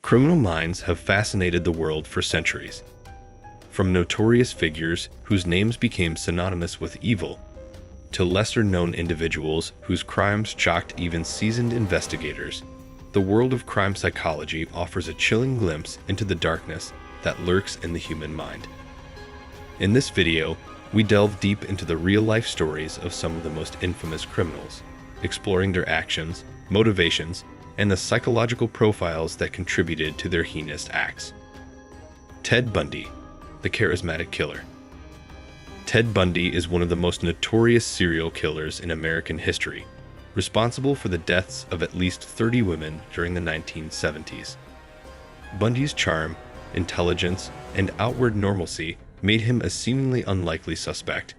Criminal minds have fascinated the world for centuries. From notorious figures whose names became synonymous with evil, to lesser-known individuals whose crimes shocked even seasoned investigators, the world of crime psychology offers a chilling glimpse into the darkness that lurks in the human mind. In this video, we delve deep into the real-life stories of some of the most infamous criminals, exploring their actions, motivations, and the psychological profiles that contributed to their heinous acts. Ted Bundy, the charismatic killer. Ted Bundy is one of the most notorious serial killers in American history, responsible for the deaths of at least 30 women during the 1970s. Bundy's charm, intelligence, and outward normalcy made him a seemingly unlikely suspect,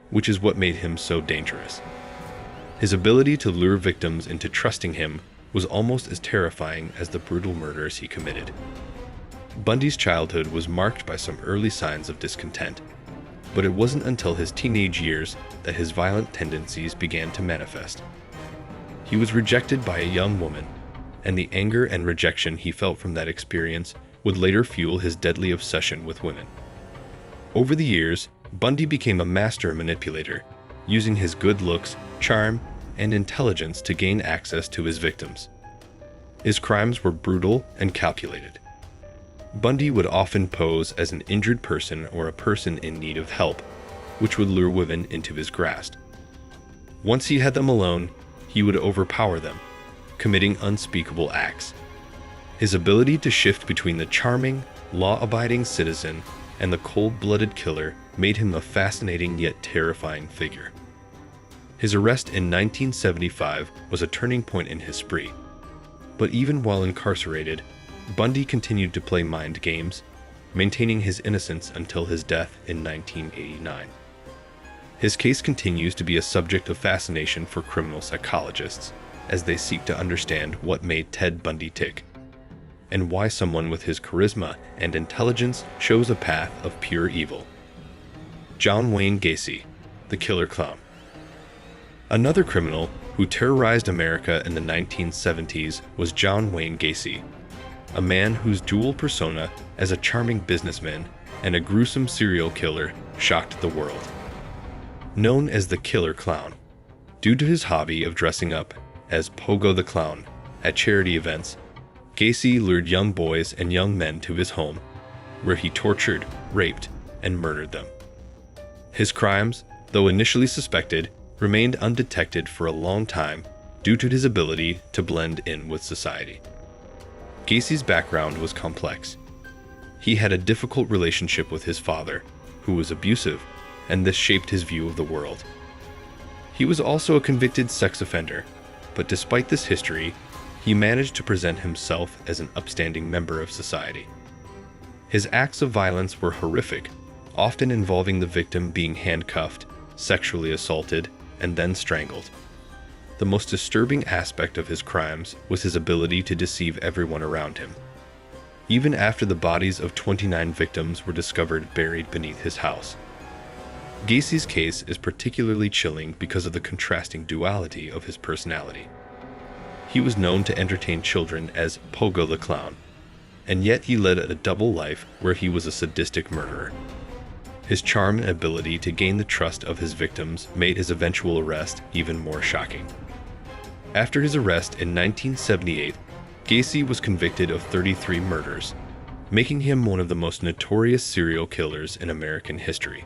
which is what made him so dangerous. His ability to lure victims into trusting him was almost as terrifying as the brutal murders he committed. Bundy's childhood was marked by some early signs of discontent, but it wasn't until his teenage years that his violent tendencies began to manifest. He was rejected by a young woman, and the anger and rejection he felt from that experience would later fuel his deadly obsession with women. Over the years, Bundy became a master manipulator, using his good looks, charm, and intelligence to gain access to his victims. His crimes were brutal and calculated. Bundy would often pose as an injured person or a person in need of help, which would lure women into his grasp. Once he had them alone, he would overpower them, committing unspeakable acts. His ability to shift between the charming, law-abiding citizen and the cold-blooded killer made him a fascinating yet terrifying figure. His arrest in 1975 was a turning point in his spree. But even while incarcerated, Bundy continued to play mind games, maintaining his innocence until his death in 1989. His case continues to be a subject of fascination for criminal psychologists as they seek to understand what made Ted Bundy tick, and why someone with his charisma and intelligence chose a path of pure evil. John Wayne Gacy, the killer clown. Another criminal who terrorized America in the 1970s was John Wayne Gacy, a man whose dual persona as a charming businessman and a gruesome serial killer shocked the world. Known as the Killer Clown, due to his hobby of dressing up as Pogo the Clown at charity events, Gacy lured young boys and young men to his home, where he tortured, raped, and murdered them. His crimes, though initially suspected, remained undetected for a long time due to his ability to blend in with society. Gacy's background was complex. He had a difficult relationship with his father, who was abusive, and this shaped his view of the world. He was also a convicted sex offender, but despite this history, he managed to present himself as an upstanding member of society. His acts of violence were horrific, often involving the victim being handcuffed, sexually assaulted, and then strangled. The most disturbing aspect of his crimes was his ability to deceive everyone around him. Even after the bodies of 29 victims were discovered buried beneath his house. Gacy's case is particularly chilling because of the contrasting duality of his personality. He was known to entertain children as Pogo the Clown, and yet he led a double life where he was a sadistic murderer. His charm and ability to gain the trust of his victims made his eventual arrest even more shocking. After his arrest in 1978, Gacy was convicted of 33 murders, making him one of the most notorious serial killers in American history.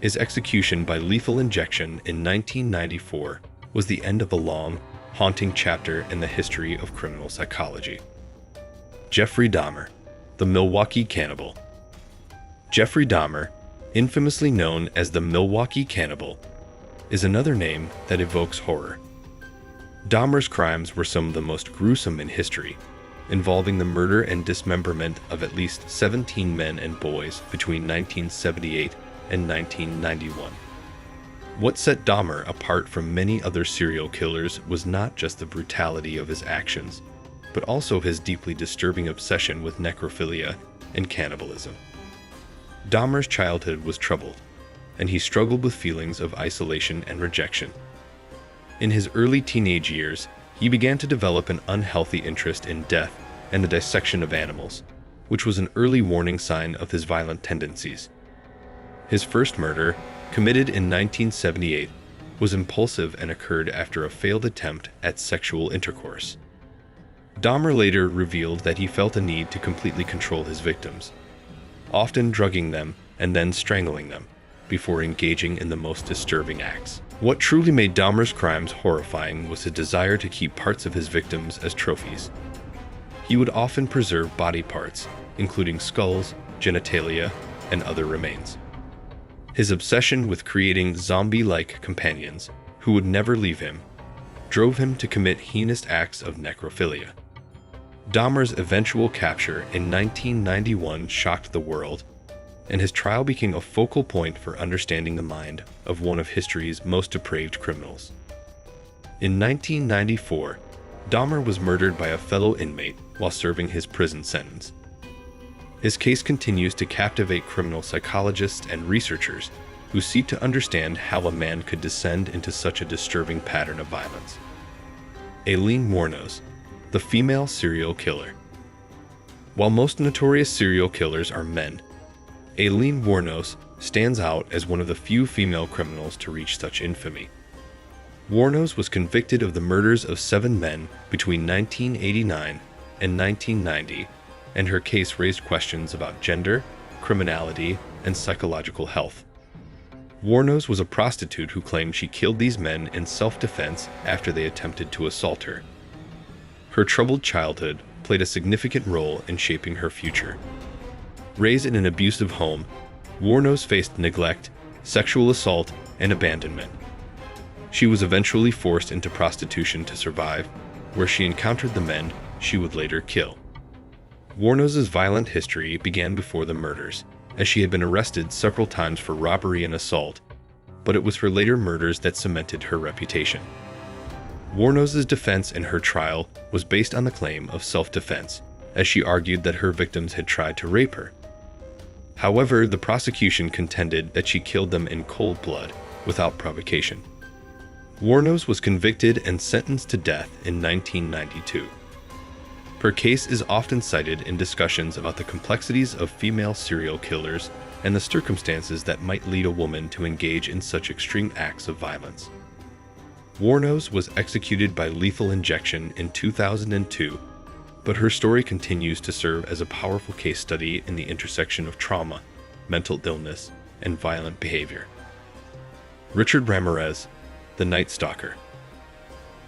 His execution by lethal injection in 1994 was the end of a long, haunting chapter in the history of criminal psychology. Jeffrey Dahmer, the Milwaukee Cannibal. Jeffrey Dahmer, infamously known as the Milwaukee Cannibal, is another name that evokes horror. Dahmer's crimes were some of the most gruesome in history, involving the murder and dismemberment of at least 17 men and boys between 1978 and 1991. What set Dahmer apart from many other serial killers was not just the brutality of his actions, but also his deeply disturbing obsession with necrophilia and cannibalism. Dahmer's childhood was troubled, and he struggled with feelings of isolation and rejection. In his early teenage years, he began to develop an unhealthy interest in death and the dissection of animals, which was an early warning sign of his violent tendencies. His first murder, committed in 1978, was impulsive and occurred after a failed attempt at sexual intercourse. Dahmer later revealed that he felt a need to completely control his victims, often drugging them and then strangling them, before engaging in the most disturbing acts. What truly made Dahmer's crimes horrifying was his desire to keep parts of his victims as trophies. He would often preserve body parts, including skulls, genitalia, and other remains. His obsession with creating zombie-like companions who would never leave him drove him to commit heinous acts of necrophilia. Dahmer's eventual capture in 1991 shocked the world, and his trial became a focal point for understanding the mind of one of history's most depraved criminals. In 1994, Dahmer was murdered by a fellow inmate while serving his prison sentence. His case continues to captivate criminal psychologists and researchers who seek to understand how a man could descend into such a disturbing pattern of violence. Aileen Wuornos, the female serial killer. While most notorious serial killers are men, Aileen Wuornos stands out as one of the few female criminals to reach such infamy. Wuornos was convicted of the murders of 7 men between 1989 and 1990, and her case raised questions about gender, criminality, and psychological health. Wuornos was a prostitute who claimed she killed these men in self-defense after they attempted to assault her. Her troubled childhood played a significant role in shaping her future. Raised in an abusive home, Wuornos faced neglect, sexual assault, and abandonment. She was eventually forced into prostitution to survive, where she encountered the men she would later kill. Wuornos' violent history began before the murders, as she had been arrested several times for robbery and assault, but it was her later murders that cemented her reputation. Wuornos' defense in her trial was based on the claim of self-defense, as she argued that her victims had tried to rape her. However, the prosecution contended that she killed them in cold blood, without provocation. Wuornos was convicted and sentenced to death in 1992. Her case is often cited in discussions about the complexities of female serial killers and the circumstances that might lead a woman to engage in such extreme acts of violence. Wuornos was executed by lethal injection in 2002, but her story continues to serve as a powerful case study in the intersection of trauma, mental illness, and violent behavior. Richard Ramirez, the Night Stalker.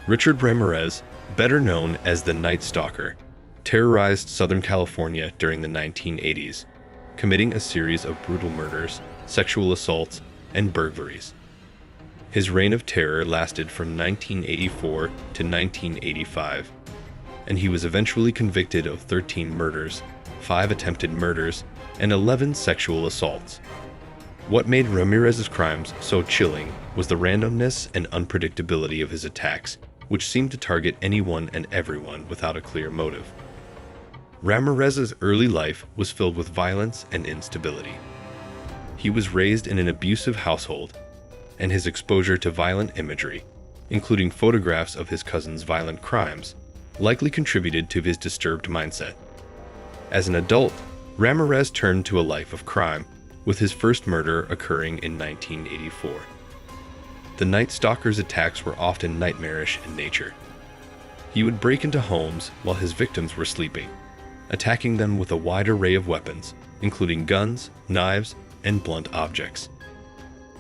Richard Ramirez, better known as the Night Stalker, terrorized Southern California during the 1980s, committing a series of brutal murders, sexual assaults, and burglaries. His reign of terror lasted from 1984 to 1985, and he was eventually convicted of 13 murders, 5 attempted murders, and 11 sexual assaults. What made Ramirez's crimes so chilling was the randomness and unpredictability of his attacks, which seemed to target anyone and everyone without a clear motive. Ramirez's early life was filled with violence and instability. He was raised in an abusive household, and his exposure to violent imagery, including photographs of his cousin's violent crimes, likely contributed to his disturbed mindset. As an adult, Ramirez turned to a life of crime, with his first murder occurring in 1984. The Night Stalker's attacks were often nightmarish in nature. He would break into homes while his victims were sleeping, attacking them with a wide array of weapons, including guns, knives, and blunt objects.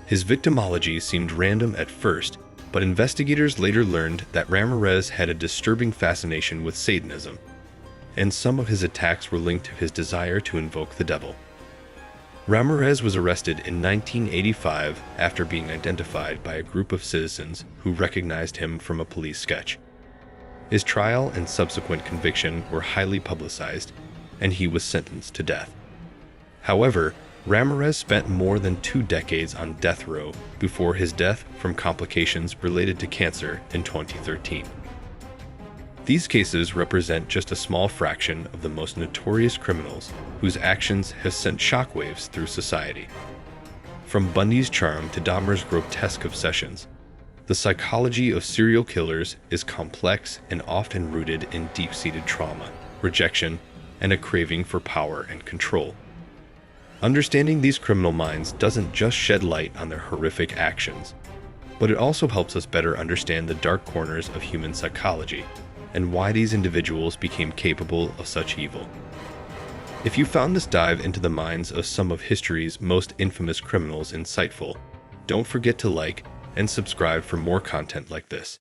His victimology seemed random at first, but investigators later learned that Ramirez had a disturbing fascination with Satanism, and some of his attacks were linked to his desire to invoke the devil. Ramirez was arrested in 1985 after being identified by a group of citizens who recognized him from a police sketch. His trial and subsequent conviction were highly publicized, and he was sentenced to death. However, Ramirez spent more than 2 decades on death row before his death from complications related to cancer in 2013. These cases represent just a small fraction of the most notorious criminals whose actions have sent shockwaves through society. From Bundy's charm to Dahmer's grotesque obsessions, the psychology of serial killers is complex and often rooted in deep-seated trauma. rejection, and a craving for power and control. Understanding these criminal minds doesn't just shed light on their horrific actions, but it also helps us better understand the dark corners of human psychology and why these individuals became capable of such evil. If you found this dive into the minds of some of history's most infamous criminals insightful, don't forget to like and subscribe for more content like this.